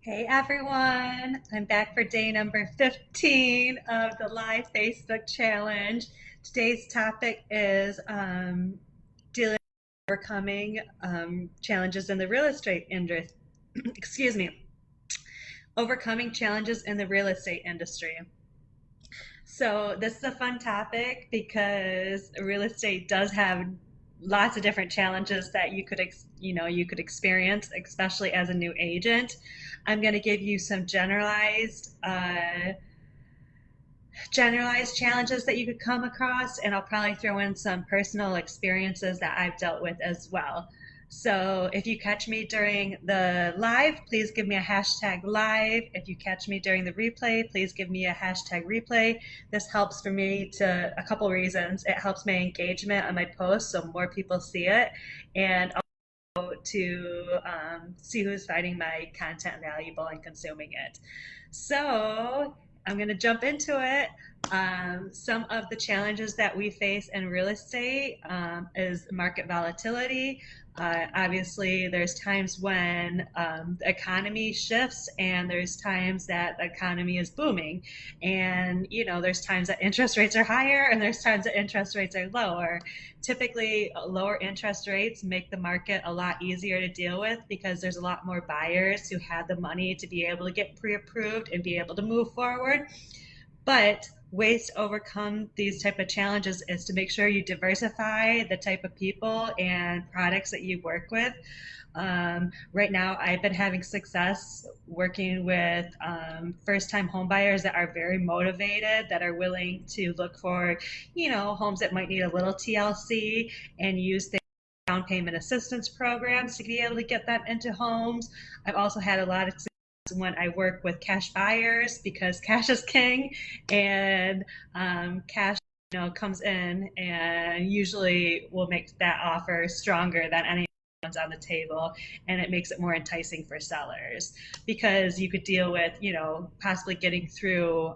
Hey everyone, I'm back for day number 15 of the live Facebook challenge. Today's topic is dealing with overcoming challenges in the real estate industry. Excuse me, overcoming challenges in the real estate industry. So this is a fun topic because real estate does have lots of different challenges that you could experience, especially as a new agent. I'm going to give you some generalized challenges that you could come across, and I'll probably throw in some personal experiences that I've dealt with as well. So if you catch me during the live, please give me a hashtag live. If you catch me during the replay, please give me a hashtag replay. This helps for me to a couple reasons. It helps my engagement on my posts so more people see it, and to see who's finding my content valuable and consuming it. So I'm going to jump into it. Some of the challenges that we face in real estate is market volatility. Obviously, there's times when the economy shifts, and there's times that the economy is booming. And, there's times that interest rates are higher, and there's times that interest rates are lower. Typically, lower interest rates make the market a lot easier to deal with because there's a lot more buyers who have the money to be able to get pre-approved and be able to move forward. But ways to overcome these type of challenges is to make sure you diversify the type of people and products that you work with. Right now, I've been having success working with first-time home buyers that are very motivated, that are willing to look for, homes that might need a little TLC and use the down payment assistance programs to be able to get them into homes. I've also had a lot of when I work with cash buyers because cash is king, and cash comes in and usually will make that offer stronger than any ones on the table, and it makes it more enticing for sellers because you could deal with possibly getting through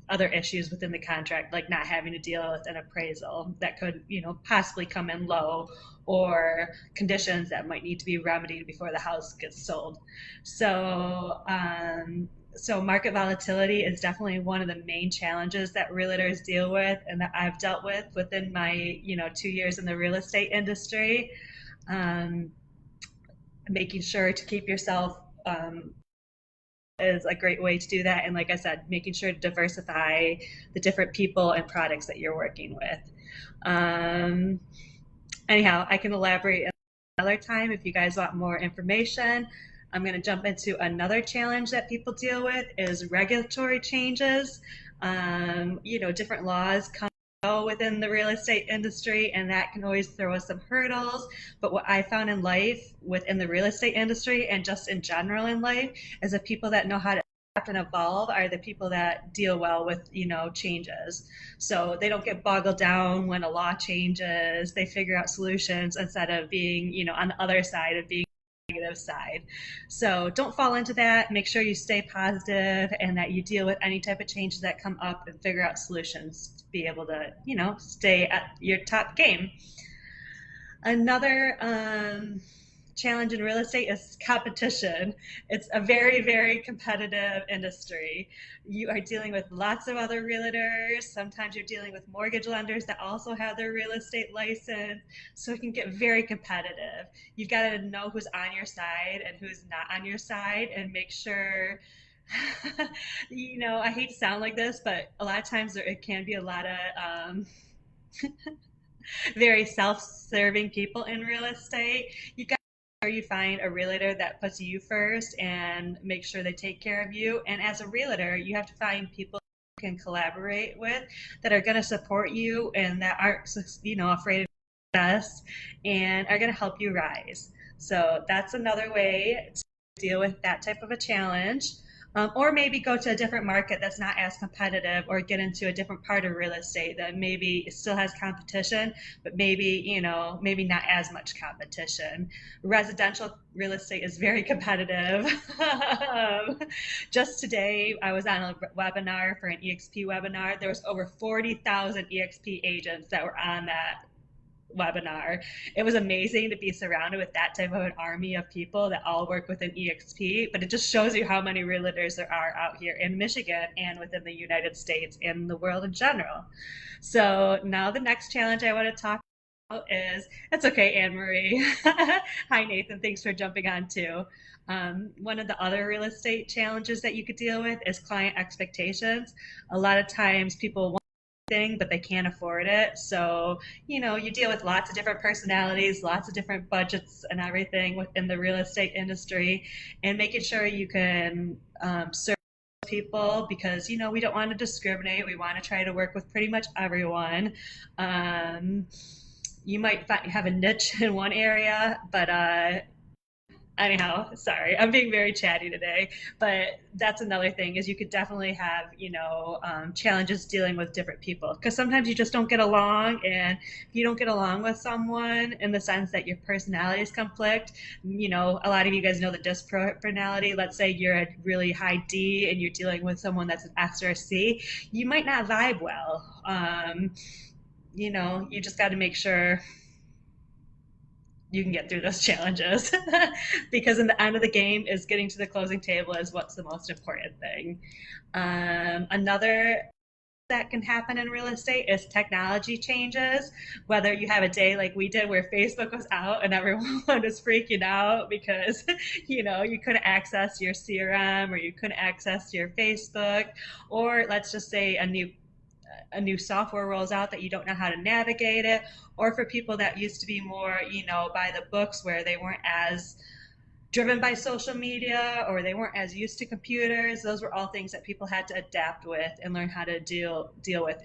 other issues within the contract, like not having to deal with an appraisal that could possibly come in low, or conditions that might need to be remedied before the house gets sold. So market volatility is definitely one of the main challenges that realtors deal with and that I've dealt with within my 2 years in the real estate industry. um, Making sure to keep yourself is a great way to do that, and like I said, making sure to diversify the different people and products that you're working with. um, Anyhow, I can elaborate another time if you guys want more information. I'm going to jump into another challenge that people deal with is regulatory changes. Different laws come within the real estate industry, and that can always throw us some hurdles. But what I found in life within the real estate industry and just in general in life is the people that know how to adapt and evolve are the people that deal well with changes. So they don't get boggled down when a law changes. They figure out solutions instead of being on the other side of being negative side. So don't fall into that. Make sure you stay positive and that you deal with any type of changes that come up and figure out solutions to be able to, stay at your top game. Another challenge in real estate is competition. It's a very, very competitive industry. You are dealing with lots of other realtors. Sometimes you're dealing with mortgage lenders that also have their real estate license. So it can get very competitive. You've got to know who's on your side and who's not on your side, and make sure I hate to sound like this, but a lot of times it can be a lot of very self-serving people in real estate. You got to make sure you find a realtor that puts you first and make sure they take care of you. And as a realtor, you have to find people you can collaborate with that are going to support you and that aren't afraid of success and are going to help you rise. So that's another way to deal with that type of a challenge. Or maybe go to a different market that's not as competitive, or get into a different part of real estate that maybe still has competition, but maybe not as much competition. Residential real estate is very competitive. Just today, I was on a webinar for an EXP webinar. There was over 40,000 EXP agents that were on that webinar. It was amazing to be surrounded with that type of an army of people that all work within EXP, but it just shows you how many realtors there are out here in Michigan and within the United States and the world in general. So now the next challenge I want to talk is, it's okay, Anne Marie. Hi, Nathan. Thanks for jumping on too. One of the other real estate challenges that you could deal with is client expectations. A lot of times people want thing, but they can't afford it. So, you deal with lots of different personalities, lots of different budgets and everything within the real estate industry, and making sure you can serve people because, we don't want to discriminate. We want to try to work with pretty much everyone. You might have a niche in one area, but anyhow, sorry, I'm being very chatty today, but that's another thing is you could definitely have, challenges dealing with different people because sometimes you just don't get along. And if you don't get along with someone in the sense that your personalities conflict, a lot of you guys know the DISC personality. Let's say you're a really high D and you're dealing with someone that's an S or a C, you might not vibe well. You just got to make sure you can get through those challenges because in the end of the game is getting to the closing table is what's the most important thing. Another that can happen in real estate is technology changes, whether you have a day like we did where Facebook was out and everyone was freaking out because you couldn't access your CRM or you couldn't access your Facebook, or let's just say a new software rolls out that you don't know how to navigate it, or for people that used to be more, by the books where they weren't as driven by social media or they weren't as used to computers. Those were all things that people had to adapt with and learn how to deal with.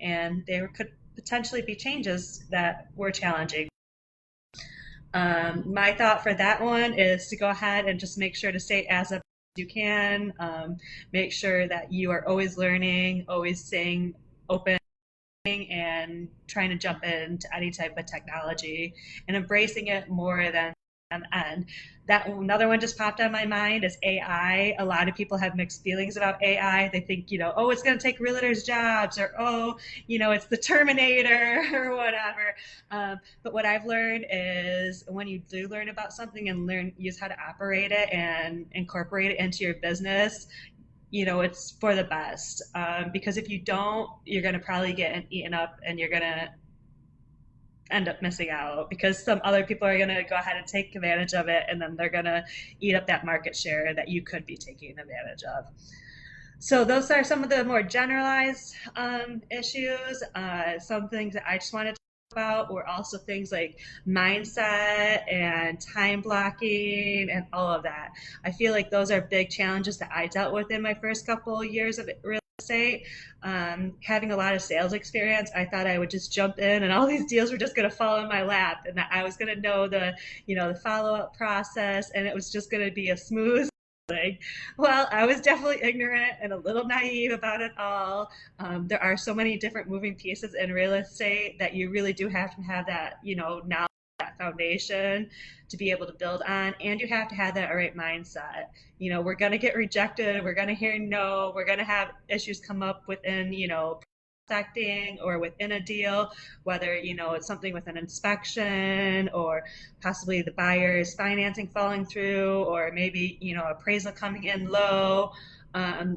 And there could potentially be changes that were challenging. My thought for that one is to go ahead and just make sure to stay as up as you can. Make sure that you are always learning, always staying open and trying to jump into any type of technology and embracing it more than and that another one just popped on my mind is AI. A lot of people have mixed feelings about AI. They think, oh, it's going to take realtors' jobs, or oh, it's the Terminator or whatever. But what I've learned is when you do learn about something and use how to operate it and incorporate it into your business, it's for the best. Because if you don't, you're going to probably get eaten up and you're going to end up missing out because some other people are going to go ahead and take advantage of it, and then they're going to eat up that market share that you could be taking advantage of. So those are some of the more generalized issues. Some things that I just wanted to talk about were also things like mindset and time blocking and all of that. I feel like those are big challenges that I dealt with in my first couple of years of real estate. Having a lot of sales experience, I thought I would just jump in and all these deals were just going to fall in my lap and that I was going to know the follow-up process and it was just going to be a smooth thing. Well, I was definitely ignorant and a little naive about it all. There are so many different moving pieces in real estate that you really do have to have that, knowledge, that foundation to be able to build on, and you have to have that right mindset. We're going to get rejected, we're going to hear no, we're going to have issues come up within prospecting or within a deal, whether it's something with an inspection or possibly the buyer's financing falling through, or maybe appraisal coming in low.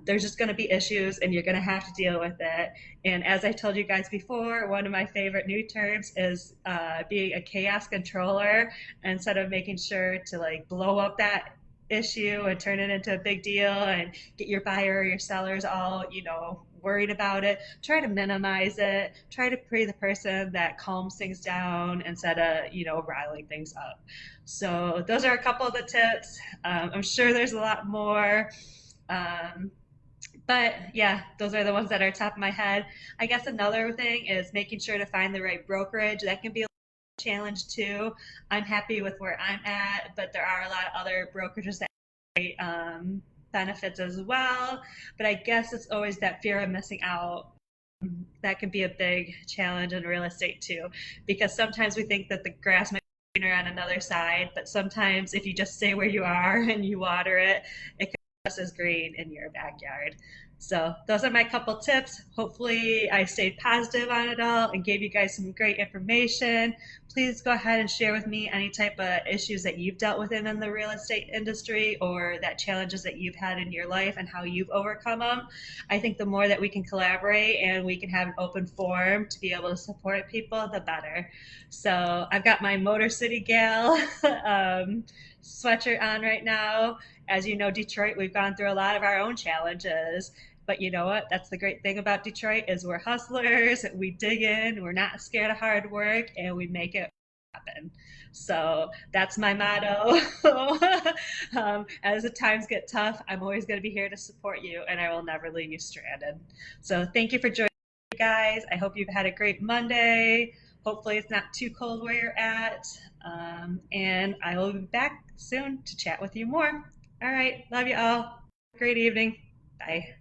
There's just going to be issues and you're going to have to deal with it. And as I told you guys before, one of my favorite new terms is being a chaos controller. Instead of making sure to blow up that issue and turn it into a big deal and get your buyer or your sellers all worried about it, try to minimize it, try to be the person that calms things down instead of riling things up. So those are a couple of the tips. I'm sure there's a lot more. But yeah, those are the ones that are top of my head. I guess another thing is making sure to find the right brokerage. That can be a challenge too. I'm happy with where I'm at, but there are a lot of other brokerages that have benefits as well. But I guess it's always that fear of missing out. That can be a big challenge in real estate too, because sometimes we think that the grass might be greener on another side, but sometimes if you just stay where you are and you water it, it can be just as green in your backyard. So those are my couple tips. Hopefully I stayed positive on it all and gave you guys some great information. Please go ahead and share with me any type of issues that you've dealt with in the real estate industry or that challenges that you've had in your life and how you've overcome them. I think the more that we can collaborate and we can have an open forum to be able to support people, the better. So I've got my Motor City Gal sweatshirt on right now. As you know, Detroit, we've gone through a lot of our own challenges. But you know what? That's the great thing about Detroit is we're hustlers. We dig in. We're not scared of hard work, and we make it happen. So that's my motto. As the times get tough, I'm always going to be here to support you, and I will never leave you stranded. So thank you for joining me, guys. I hope you've had a great Monday. Hopefully, it's not too cold where you're at. And I will be back soon to chat with you more. All right. Love you all. Great evening. Bye.